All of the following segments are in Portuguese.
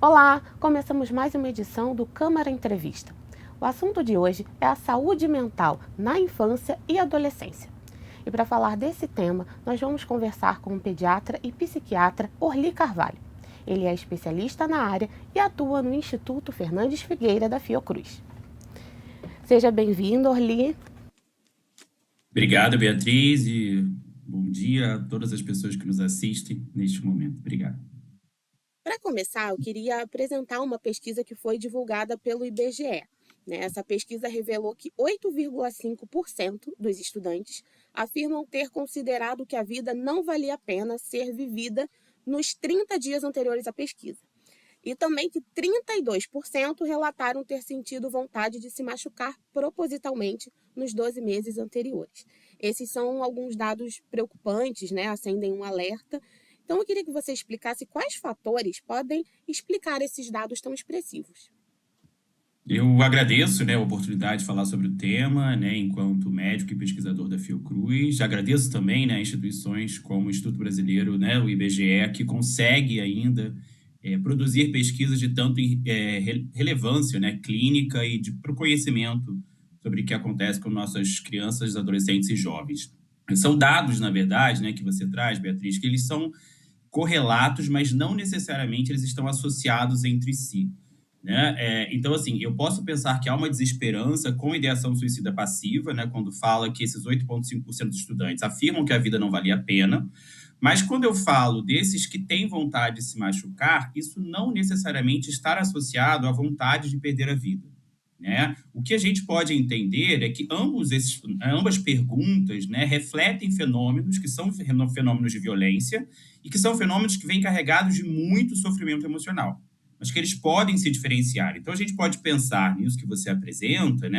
Olá, começamos mais uma edição do Câmara Entrevista. O assunto de hoje é a saúde mental na infância e adolescência. E para falar desse tema, nós vamos conversar com o pediatra e psiquiatra Orli Carvalho. Ele é especialista na área e atua no Instituto Fernandes Figueira da Fiocruz. Seja bem-vindo, Orli. Obrigado, Beatriz, e bom dia a todas as pessoas que nos assistem neste momento. Obrigado. Para começar, eu queria apresentar uma pesquisa que foi divulgada pelo IBGE. Essa pesquisa revelou que 8,5% dos estudantes afirmam ter considerado que a vida não valia a pena ser vivida nos 30 dias anteriores à pesquisa. E também que 32% relataram ter sentido vontade de se machucar propositalmente nos 12 meses anteriores. Esses são alguns dados preocupantes, acendem um alerta. Então, eu queria que você explicasse quais fatores podem explicar esses dados tão expressivos. Eu agradeço, a oportunidade de falar sobre o tema, enquanto médico e pesquisador da Fiocruz. Agradeço também, instituições como o Instituto Brasileiro, o IBGE, que consegue ainda produzir pesquisas de tanto relevância, clínica e para o conhecimento sobre o que acontece com nossas crianças, adolescentes e jovens. São dados, na verdade, que você traz, Beatriz, que eles são correlatos, mas não necessariamente eles estão associados entre si. Então, assim, eu posso pensar que há uma desesperança com ideação suicida passiva, quando fala que esses 8,5% dos estudantes afirmam que a vida não valia a pena, mas quando eu falo desses que têm vontade de se machucar, isso não necessariamente está associado à vontade de perder a vida. O que a gente pode entender é que ambas perguntas refletem fenômenos que são fenômenos de violência e que são fenômenos que vêm carregados de muito sofrimento emocional, mas que eles podem se diferenciar. Então, a gente pode pensar nisso que você apresenta,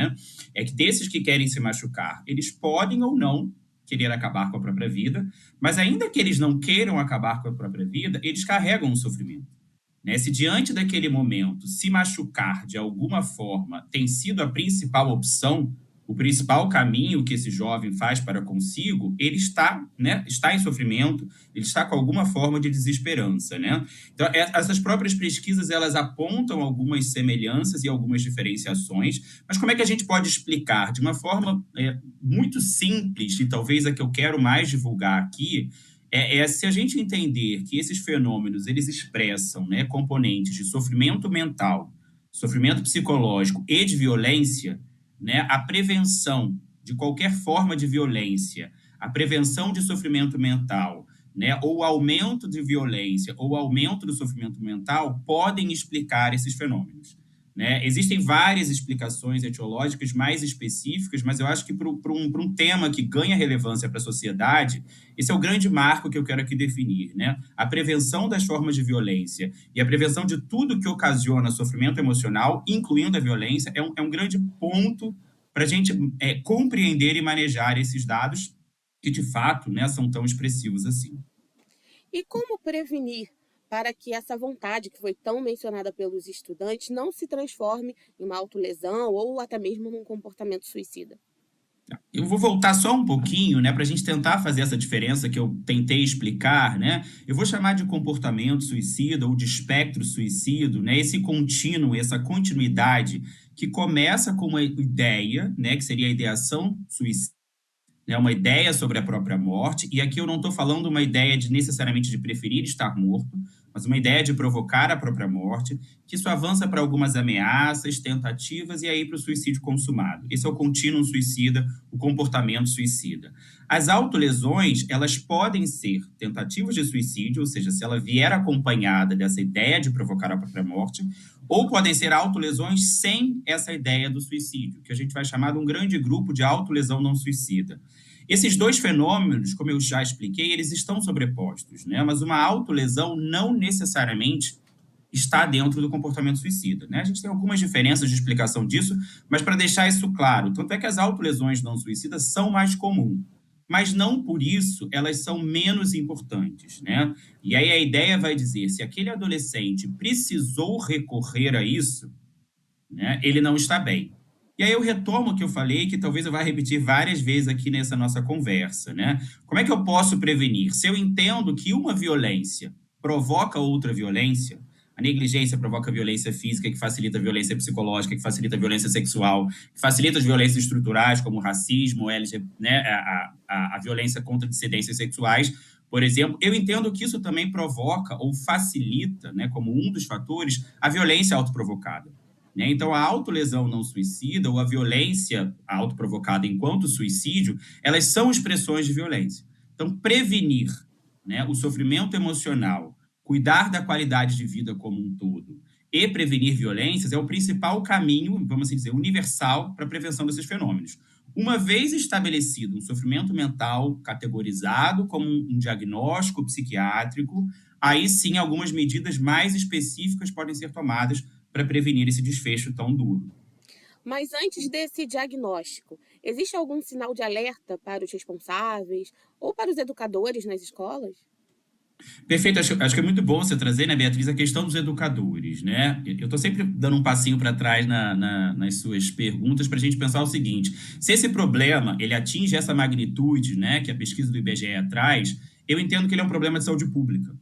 é que desses que querem se machucar, eles podem ou não querer acabar com a própria vida, mas ainda que eles não queiram acabar com a própria vida, eles carregam um sofrimento. Se diante daquele momento se machucar de alguma forma tem sido a principal opção, o principal caminho que esse jovem faz para consigo, ele está em sofrimento, ele está com alguma forma de desesperança. Então, essas próprias pesquisas, elas apontam algumas semelhanças e algumas diferenciações, mas como é que a gente pode explicar de uma forma muito simples, e talvez a que eu quero mais divulgar aqui, se a gente entender que esses fenômenos eles expressam componentes de sofrimento mental, sofrimento psicológico e de violência, a prevenção de qualquer forma de violência, a prevenção de sofrimento mental, ou o aumento de violência ou o aumento do sofrimento mental podem explicar esses fenômenos. Existem várias explicações etiológicas mais específicas, mas eu acho que para um tema que ganha relevância para a sociedade, esse é o grande marco que eu quero aqui definir. A prevenção das formas de violência e a prevenção de tudo que ocasiona sofrimento emocional, incluindo a violência, é um grande ponto para a gente compreender e manejar esses dados que, de fato, são tão expressivos assim. E como prevenir para que essa vontade que foi tão mencionada pelos estudantes não se transforme em uma autolesão ou até mesmo num comportamento suicida? Eu vou voltar só um pouquinho, para a gente tentar fazer essa diferença que eu tentei explicar, Eu vou chamar de comportamento suicida ou de espectro suicida, esse contínuo, essa continuidade que começa com uma ideia, que seria a ideação suicida, uma ideia sobre a própria morte, e aqui eu não estou falando uma ideia de necessariamente de preferir estar morto, mas uma ideia de provocar a própria morte, que isso avança para algumas ameaças, tentativas e aí para o suicídio consumado. Esse é o contínuo suicida, o comportamento suicida. As autolesões, elas podem ser tentativas de suicídio, ou seja, se ela vier acompanhada dessa ideia de provocar a própria morte, ou podem ser autolesões sem essa ideia do suicídio, que a gente vai chamar de um grande grupo de autolesão não suicida. Esses dois fenômenos, como eu já expliquei, eles estão sobrepostos, mas uma autolesão não necessariamente está dentro do comportamento suicida. A gente tem algumas diferenças de explicação disso, mas para deixar isso claro, tanto é que as autolesões não suicidas são mais comuns, mas não por isso elas são menos importantes. E aí a ideia vai dizer, se aquele adolescente precisou recorrer a isso, ele não está bem. E aí eu retomo o que eu falei, que talvez eu vá repetir várias vezes aqui nessa nossa conversa. Como é que eu posso prevenir? Se eu entendo que uma violência provoca outra violência, A negligência provoca violência física, que facilita a violência psicológica, que facilita a violência sexual, que facilita as violências estruturais, como o racismo, né, a violência contra dissidências sexuais, por exemplo. Eu entendo que isso também provoca ou facilita, né, como um dos fatores, a violência autoprovocada. Né? Então, a autolesão não suicida ou a violência autoprovocada enquanto suicídio, elas são expressões de violência. Então, prevenir, né, o sofrimento emocional, cuidar da qualidade de vida como um todo e prevenir violências é o principal caminho, vamos assim dizer, universal para a prevenção desses fenômenos. Uma vez estabelecido um sofrimento mental categorizado como um diagnóstico psiquiátrico, aí sim algumas medidas mais específicas podem ser tomadas para prevenir esse desfecho tão duro. Mas antes desse diagnóstico, existe algum sinal de alerta para os responsáveis ou para os educadores nas escolas? Perfeito, acho que é muito bom você trazer, né, Beatriz, a questão dos educadores, né? Eu estou sempre dando um passinho para trás nas suas perguntas para a gente pensar o seguinte: se esse problema ele atinge essa magnitude, né, que a pesquisa do IBGE traz, eu entendo que ele é um problema de saúde pública.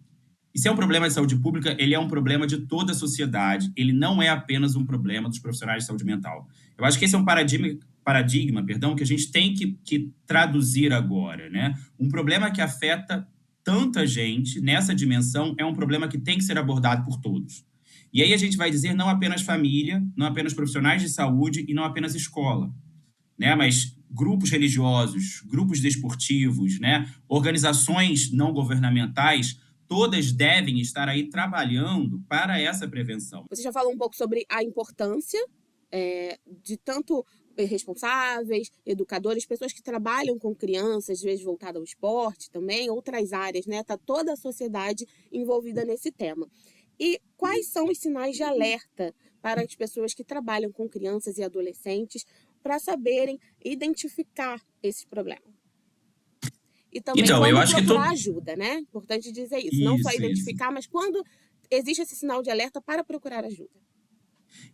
E se é um problema de saúde pública, ele é um problema de toda a sociedade. Ele não é apenas um problema dos profissionais de saúde mental. Eu acho que esse é um paradigma, que a gente tem que traduzir agora, né? Um problema que afeta tanta gente nessa dimensão é um problema que tem que ser abordado por todos. E aí a gente vai dizer não apenas família, não apenas profissionais de saúde e não apenas escola, né? Mas grupos religiosos, grupos desportivos, né? Organizações não governamentais, todas devem estar aí trabalhando para essa prevenção. Você já falou um pouco sobre a importância de tanto responsáveis, educadores, pessoas que trabalham com crianças, às vezes voltada ao esporte também, outras áreas, né? Tá toda a sociedade envolvida nesse tema. E quais são os sinais de alerta para as pessoas que trabalham com crianças e adolescentes para saberem identificar esses problemas? E também Então, eu quando acho que procurar ajuda, né? Importante dizer isso. Não só Isso, isso. identificar, mas quando existe esse sinal de alerta para procurar ajuda.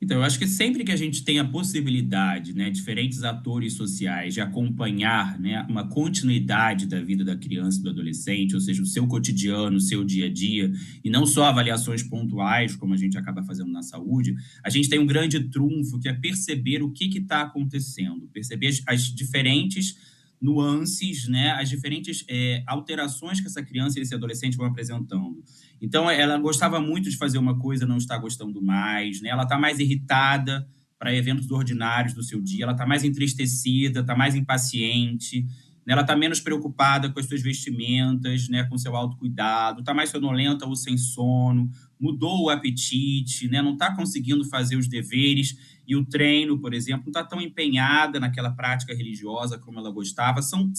Então, eu acho que sempre que a gente tem a possibilidade, né, diferentes atores sociais de acompanhar, né, uma continuidade da vida da criança e do adolescente, ou seja, o seu cotidiano, o seu dia a dia, e não só avaliações pontuais, como a gente acaba fazendo na saúde, a gente tem um grande trunfo que é perceber o que está acontecendo, perceber as diferentes nuances, né, as diferentes alterações que essa criança e esse adolescente vão apresentando. Então, ela gostava muito de fazer uma coisa, não está gostando mais, né? Ela está mais irritada para eventos ordinários do seu dia, ela está mais entristecida, está mais impaciente, né? Ela está menos preocupada com as suas vestimentas, né? Com seu autocuidado, está mais sonolenta ou sem sono, mudou o apetite, né? Não está conseguindo fazer os deveres e o treino, por exemplo, não está tão empenhada naquela prática religiosa como ela gostava. São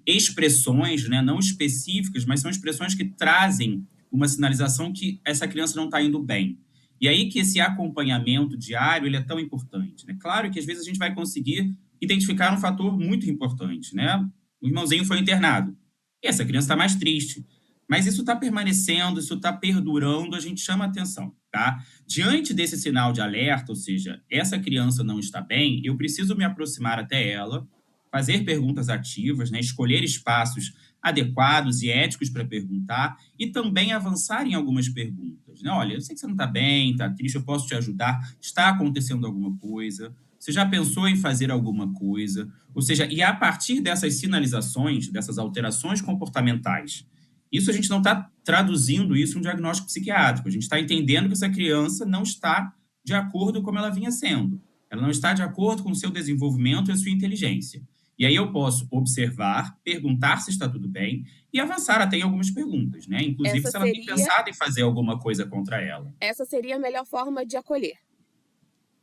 expressões, né? Não específicas, mas são expressões que trazem uma sinalização que essa criança não está indo bem. E aí que esse acompanhamento diário ele é tão importante. Né? Claro que às vezes a gente vai conseguir identificar um fator muito importante. Né? O irmãozinho foi internado. E essa criança está mais triste. Mas isso está permanecendo, isso está perdurando, a gente chama atenção. Tá? Diante desse sinal de alerta, ou seja, essa criança não está bem, eu preciso me aproximar até ela, fazer perguntas ativas, né? Escolher espaços adequados e éticos para perguntar e também avançar em algumas perguntas. Né? Olha, eu sei que você não está bem, está triste, eu posso te ajudar, está acontecendo alguma coisa, você já pensou em fazer alguma coisa? Ou seja, e a partir dessas sinalizações, dessas alterações comportamentais, isso a gente não está traduzindo isso em um diagnóstico psiquiátrico, a gente está entendendo que essa criança não está de acordo com como ela vinha sendo, ela não está de acordo com o seu desenvolvimento e a sua inteligência. E aí eu posso observar, perguntar se está tudo bem e avançar até em algumas perguntas, né? Inclusive Essa se ela tem seria, pensado em fazer alguma coisa contra ela. essa seria a melhor forma de acolher.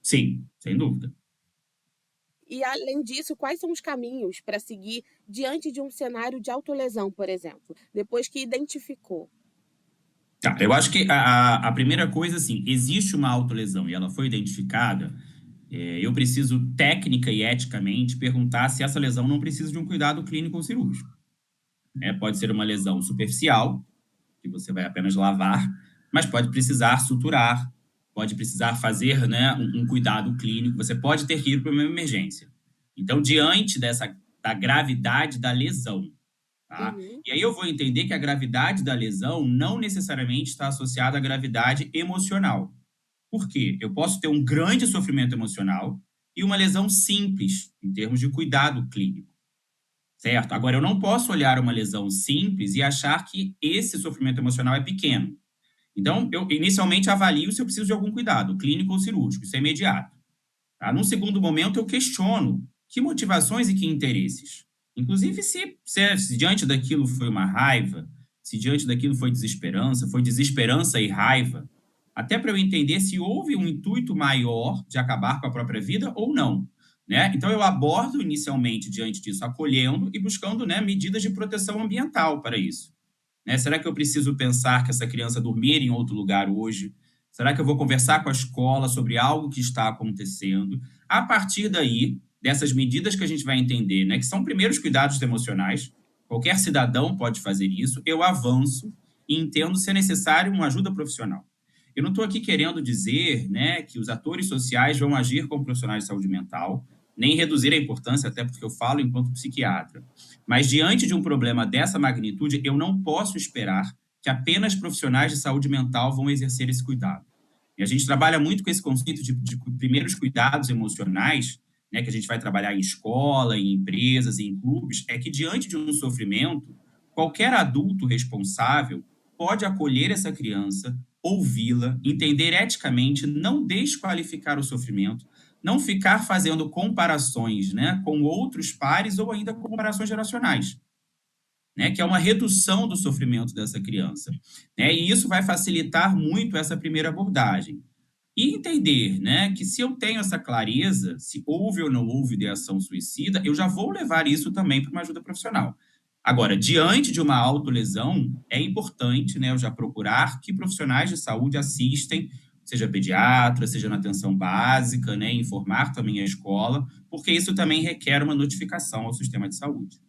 Sim, sem dúvida. E, além disso, quais são os caminhos para seguir diante de um cenário de autolesão, por exemplo, depois que identificou? Tá, eu acho que a primeira coisa, assim, existe uma autolesão e ela foi identificada, eu preciso, técnica e eticamente, perguntar se essa lesão não precisa de um cuidado clínico ou cirúrgico. Né? Pode ser uma lesão superficial, que você vai apenas lavar, mas pode precisar suturar, pode precisar fazer, né, um cuidado clínico, você pode ter que ir para uma emergência. Então, diante da gravidade da lesão, Tá? Uhum. E aí eu vou entender que a gravidade da lesão não necessariamente está associada à gravidade emocional. Por quê? Eu posso ter um grande sofrimento emocional e uma lesão simples, em termos de cuidado clínico, certo? Agora, eu não posso olhar uma lesão simples e achar que esse sofrimento emocional é pequeno. Então, eu inicialmente avalio se eu preciso de algum cuidado, clínico ou cirúrgico, isso é imediato. Tá? Num segundo momento, eu questiono que motivações e que interesses. Inclusive, se diante daquilo foi uma raiva, se diante daquilo foi desesperança e raiva, até para eu entender se houve um intuito maior de acabar com a própria vida ou não. Né? Então, eu abordo inicialmente diante disso, acolhendo e buscando, né, medidas de proteção ambiental para isso. Né? Será que eu preciso pensar que essa criança dormir em outro lugar hoje? Será que eu vou conversar com a escola sobre algo que está acontecendo? A partir daí, dessas medidas que a gente vai entender, né, que são primeiros cuidados emocionais, qualquer cidadão pode fazer isso, eu avanço e entendo se é necessário uma ajuda profissional. Eu não estou aqui querendo dizer, né, que os atores sociais vão agir como profissionais de saúde mental, nem reduzir a importância, até porque eu falo enquanto psiquiatra. Mas diante de um problema dessa magnitude, eu não posso esperar que apenas profissionais de saúde mental vão exercer esse cuidado. E a gente trabalha muito com esse conceito de primeiros cuidados emocionais, né, que a gente vai trabalhar em escola, em empresas, em clubes, é que diante de um sofrimento, qualquer adulto responsável pode acolher essa criança, ouvi-la, entender eticamente, não desqualificar o sofrimento, não ficar fazendo comparações, né, com outros pares ou ainda comparações geracionais, né, que é uma redução do sofrimento dessa criança, né, e isso vai facilitar muito essa primeira abordagem. E entender, né, que se eu tenho essa clareza, se houve ou não houve ideação suicida, eu já vou levar isso também para uma ajuda profissional. Agora, diante de uma autolesão, é importante, né, eu já procurar que profissionais de saúde assistem, seja pediatra, seja na atenção básica, né, informar também a escola, porque isso também requer uma notificação ao sistema de saúde.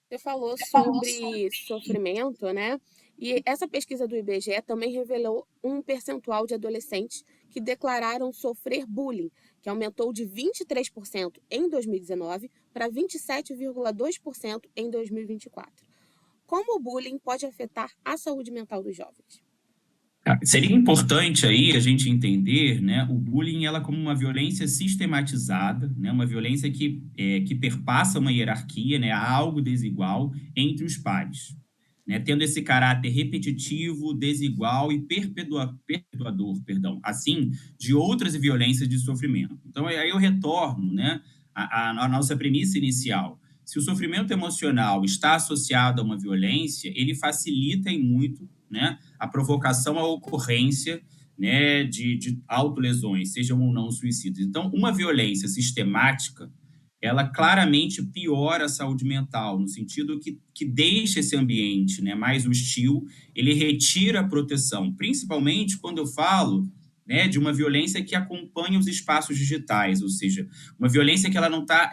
Você falou sobre sofrimento, né? E essa pesquisa do IBGE também revelou um percentual de adolescentes que declararam sofrer bullying, que aumentou de 23% em 2019 para 27,2% em 2024. Como o bullying pode afetar a saúde mental dos jovens? Seria importante aí a gente entender, né, o bullying ela como uma violência sistematizada, né, uma violência que perpassa uma hierarquia, né, algo desigual entre os pares, né, tendo esse caráter repetitivo, desigual e perpetuador, perdão, assim, de outras violências de sofrimento. Então, aí eu retorno, né, à nossa premissa inicial. Se o sofrimento emocional está associado a uma violência, ele facilita em muito, né, a provocação à ocorrência, né, de autolesões, sejam ou não suicidas. Então, uma violência sistemática, ela claramente piora a saúde mental, no sentido que deixa esse ambiente, né, mais hostil, ele retira a proteção, principalmente quando eu falo, né, de uma violência que acompanha os espaços digitais, ou seja, uma violência que ela não tá,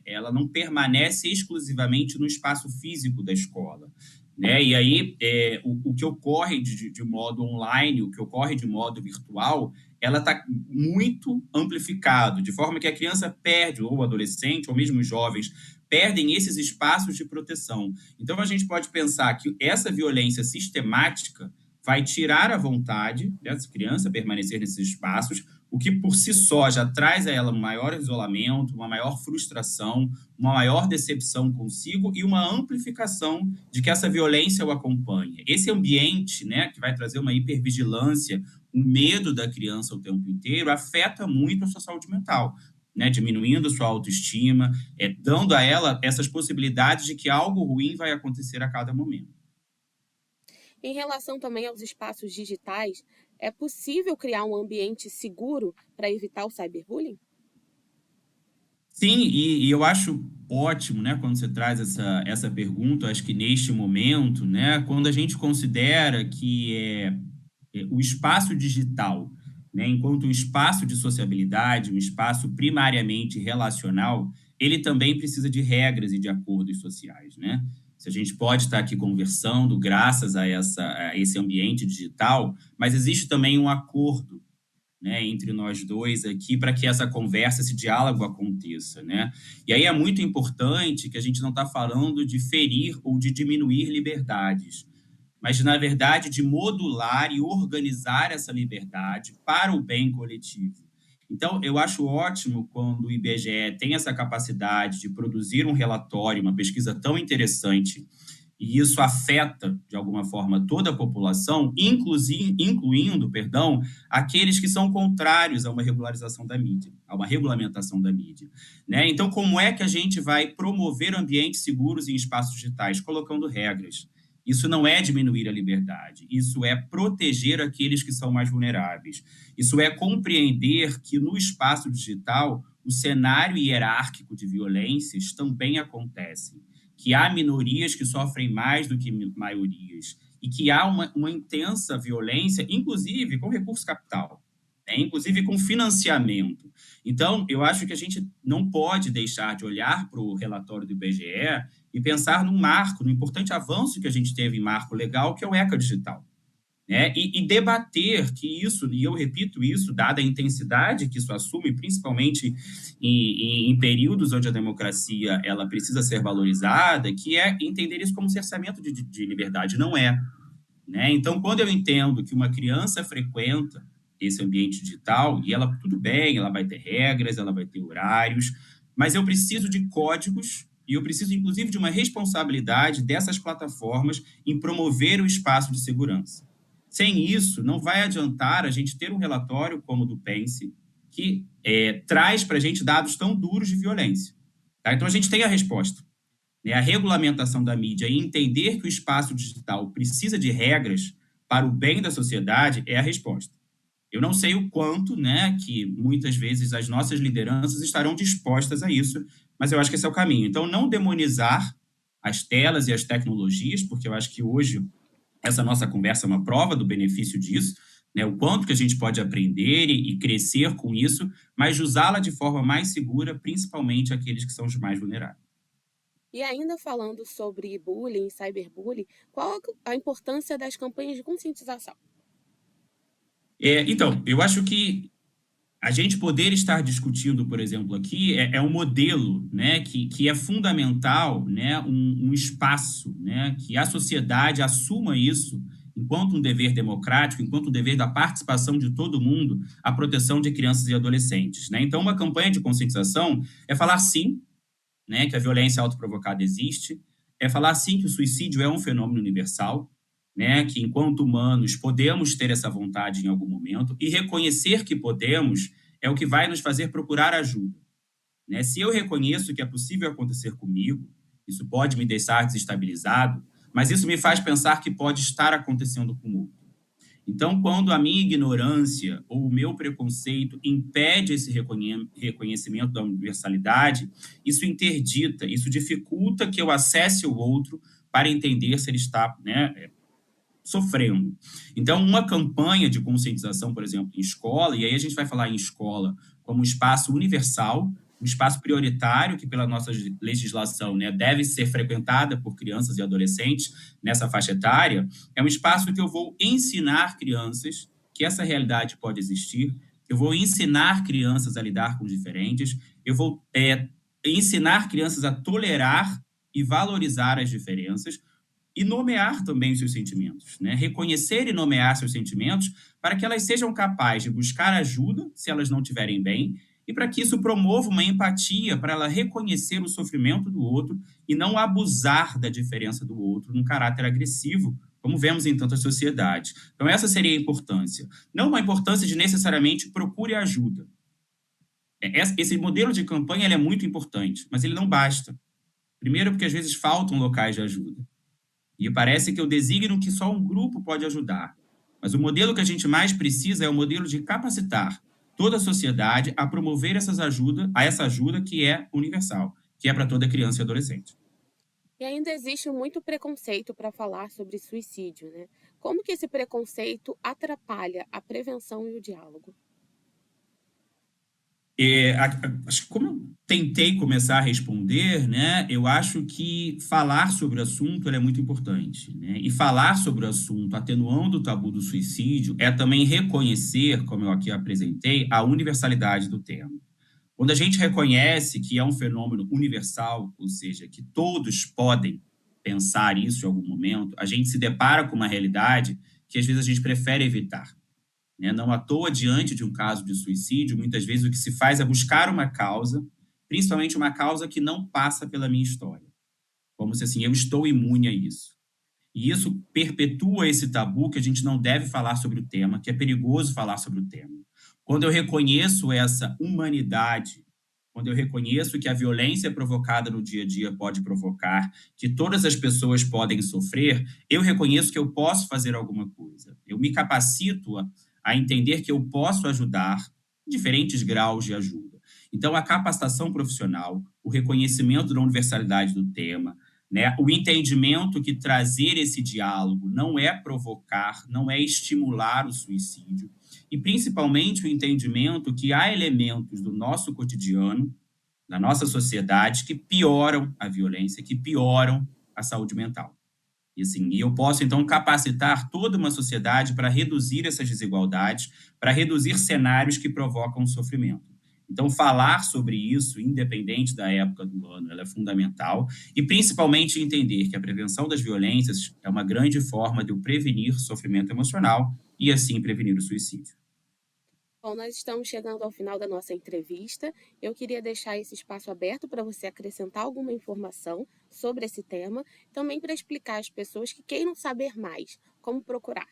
ela não permanece exclusivamente no espaço físico da escola, né? E aí o que ocorre de modo online, o que ocorre de modo virtual, ela está muito amplificado, de forma que a criança perde, ou o adolescente, ou mesmo os jovens, perdem esses espaços de proteção. Então, a gente pode pensar que essa violência sistemática vai tirar a vontade dessa criança permanecer nesses espaços, o que por si só já traz a ela um maior isolamento, uma maior frustração, uma maior decepção consigo e uma amplificação de que essa violência o acompanha. Esse ambiente, né, que vai trazer uma hipervigilância, o medo da criança o tempo inteiro, afeta muito a sua saúde mental, né, diminuindo sua autoestima, dando a ela essas possibilidades de que algo ruim vai acontecer a cada momento. Em relação também aos espaços digitais, é possível criar um ambiente seguro para evitar o cyberbullying? Sim, e eu acho ótimo, né, quando você traz essa pergunta, acho que neste momento, né, quando a gente considera que o espaço digital, né, enquanto um espaço de sociabilidade, um espaço primariamente relacional, ele também precisa de regras e de acordos sociais, né? Se a gente pode estar aqui conversando graças a esse ambiente digital, mas existe também um acordo, né, entre nós dois aqui para que essa conversa, esse diálogo aconteça, né? E aí é muito importante que a gente não está falando de ferir ou de diminuir liberdades, mas, na verdade, de modular e organizar essa liberdade para o bem coletivo. Então, eu acho ótimo quando o IBGE tem essa capacidade de produzir um relatório, uma pesquisa tão interessante, e isso afeta, de alguma forma, toda a população, incluindo, aqueles que são contrários a uma regularização da mídia, a uma regulamentação da mídia, né? Então, como é que a gente vai promover ambientes seguros em espaços digitais? Colocando regras. Isso não é diminuir a liberdade, isso é proteger aqueles que são mais vulneráveis. Isso é compreender que no espaço digital o cenário hierárquico de violências também acontece, que há minorias que sofrem mais do que maiorias e que há uma intensa violência, inclusive com recurso capital, né? Inclusive com financiamento. Então, eu acho que a gente não pode deixar de olhar para o relatório do IBGE e pensar num marco, no importante avanço que a gente teve em marco legal, que é o ECA Digital, né? E debater que isso, e eu repito isso, dada a intensidade que isso assume, principalmente em períodos onde a democracia ela precisa ser valorizada, que é entender isso como cerceamento de liberdade, não é, né? Então, quando eu entendo que uma criança frequenta esse ambiente digital, e ela, tudo bem, ela vai ter regras, ela vai ter horários, mas eu preciso de códigos e eu preciso, inclusive, de uma responsabilidade dessas plataformas em promover o espaço de segurança. Sem isso, não vai adiantar a gente ter um relatório como o do Pense, que traz para a gente dados tão duros de violência. Tá? Então, a gente tem a resposta, né? A regulamentação da mídia e entender que o espaço digital precisa de regras para o bem da sociedade é a resposta. Eu não sei o quanto, né, que muitas vezes as nossas lideranças estarão dispostas a isso, mas eu acho que esse é o caminho. Então, não demonizar as telas e as tecnologias, porque eu acho que hoje essa nossa conversa é uma prova do benefício disso, né, o quanto que a gente pode aprender e crescer com isso, mas usá-la de forma mais segura, principalmente aqueles que são os mais vulneráveis. E ainda falando sobre bullying e cyberbullying, qual a importância das campanhas de conscientização? Então, eu acho que a gente poder estar discutindo, por exemplo, aqui é um modelo, né, que é fundamental, né, um espaço, né, que a sociedade assuma isso enquanto um dever democrático, enquanto um dever da participação de todo mundo, a proteção de crianças e adolescentes, né? Então, uma campanha de conscientização é falar sim, né, que a violência autoprovocada existe, é falar sim que o suicídio é um fenômeno universal, né, que enquanto humanos podemos ter essa vontade em algum momento e reconhecer que podemos é o que vai nos fazer procurar ajuda, né? Se eu reconheço que é possível acontecer comigo, isso pode me deixar desestabilizado, mas isso me faz pensar que pode estar acontecendo com o outro. Então, quando a minha ignorância ou o meu preconceito impede esse reconhecimento da universalidade, isso interdita, isso dificulta que eu acesse o outro para entender se ele está, né, sofrendo. Então, uma campanha de conscientização, por exemplo, em escola, e aí a gente vai falar em escola como um espaço universal, um espaço prioritário que, pela nossa legislação, né, deve ser frequentada por crianças e adolescentes nessa faixa etária, é um espaço que eu vou ensinar crianças que essa realidade pode existir, eu vou ensinar crianças a lidar com os diferentes, eu vou ensinar crianças a tolerar e valorizar as diferenças, e nomear também os seus sentimentos, né? Reconhecer e nomear seus sentimentos para que elas sejam capazes de buscar ajuda se elas não estiverem bem e para que isso promova uma empatia para ela reconhecer o sofrimento do outro e não abusar da diferença do outro num caráter agressivo, como vemos em tantas sociedades. Então, essa seria a importância. Não uma importância de necessariamente procure ajuda. Esse modelo de campanha ele é muito importante, mas ele não basta. Primeiro, porque às vezes faltam locais de ajuda. E parece que eu designo que só um grupo pode ajudar. Mas o modelo que a gente mais precisa é o modelo de capacitar toda a sociedade a promover essa ajuda que é universal, que é para toda criança e adolescente. E ainda existe muito preconceito para falar sobre suicídio, né? Como que esse preconceito atrapalha a prevenção e o diálogo? Acho que como eu tentei começar a responder, né, eu acho que falar sobre o assunto é muito importante, né? E falar sobre o assunto, atenuando o tabu do suicídio, é também reconhecer, como eu aqui apresentei, a universalidade do tema. Quando a gente reconhece que é um fenômeno universal, ou seja, que todos podem pensar isso em algum momento, a gente se depara com uma realidade que às vezes a gente prefere evitar, né? Não à toa, diante de um caso de suicídio, muitas vezes o que se faz é buscar uma causa, principalmente uma causa que não passa pela minha história. Como se assim, eu estou imune a isso. E isso perpetua esse tabu que a gente não deve falar sobre o tema, que é perigoso falar sobre o tema. Quando eu reconheço essa humanidade, quando eu reconheço que a violência provocada no dia a dia pode provocar, que todas as pessoas podem sofrer, eu reconheço que eu posso fazer alguma coisa. Eu me capacito a entender que eu posso ajudar em diferentes graus de ajuda. Então, a capacitação profissional, o reconhecimento da universalidade do tema, né, o entendimento que trazer esse diálogo não é provocar, não é estimular o suicídio, e principalmente o entendimento que há elementos do nosso cotidiano, da nossa sociedade, que pioram a violência, que pioram a saúde mental. E, assim, eu posso, então, capacitar toda uma sociedade para reduzir essas desigualdades, para reduzir cenários que provocam sofrimento. Então, falar sobre isso, independente da época do ano, ela é fundamental, e principalmente entender que a prevenção das violências é uma grande forma de eu prevenir sofrimento emocional e, assim, prevenir o suicídio. Bom, nós estamos chegando ao final da nossa entrevista. Eu queria deixar esse espaço aberto para você acrescentar alguma informação sobre esse tema, também para explicar às pessoas que queiram saber mais como procurar.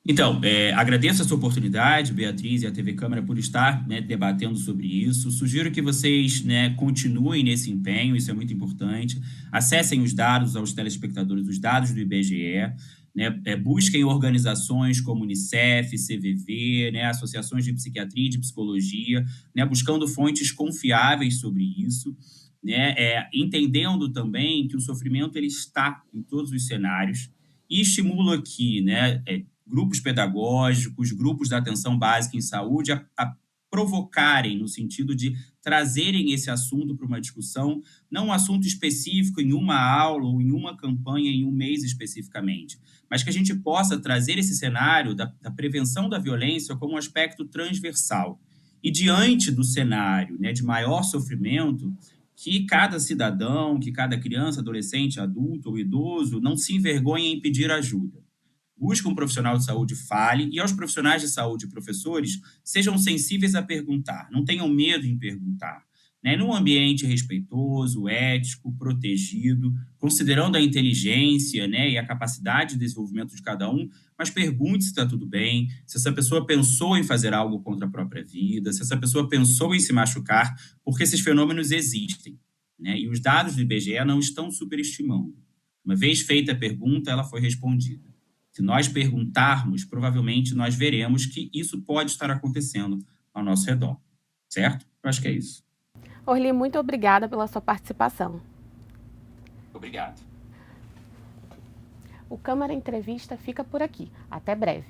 Então, agradeço essa oportunidade, Beatriz e a TV Câmara, por estar, né, debatendo sobre isso. Sugiro que vocês, né, continuem nesse empenho, isso é muito importante. Acessem os dados aos telespectadores, os dados do IBGE, né, busquem organizações como Unicef, CVV, né, associações de psiquiatria e de psicologia, né, buscando fontes confiáveis sobre isso, né, entendendo também que o sofrimento ele está em todos os cenários, e estimulo aqui, né, grupos pedagógicos, grupos da atenção básica em saúde a provocarem no sentido de trazerem esse assunto para uma discussão, não um assunto específico em uma aula ou em uma campanha em um mês especificamente, mas que a gente possa trazer esse cenário da prevenção da violência como um aspecto transversal. E diante do cenário, né, de maior sofrimento, que cada cidadão, que cada criança, adolescente, adulto ou idoso não se envergonhe em pedir ajuda. Busque um profissional de saúde, fale, e aos profissionais de saúde e professores, sejam sensíveis a perguntar, não tenham medo em perguntar, né? Num ambiente respeitoso, ético, protegido, considerando a inteligência, né, e a capacidade de desenvolvimento de cada um, mas pergunte se está tudo bem, se essa pessoa pensou em fazer algo contra a própria vida, se essa pessoa pensou em se machucar, porque esses fenômenos existem, né? E os dados do IBGE não estão superestimando. Uma vez feita a pergunta, ela foi respondida. Se nós perguntarmos, provavelmente nós veremos que isso pode estar acontecendo ao nosso redor, certo? Eu acho que é isso. Orli, muito obrigada pela sua participação. Obrigado. O Câmara Entrevista fica por aqui. Até breve.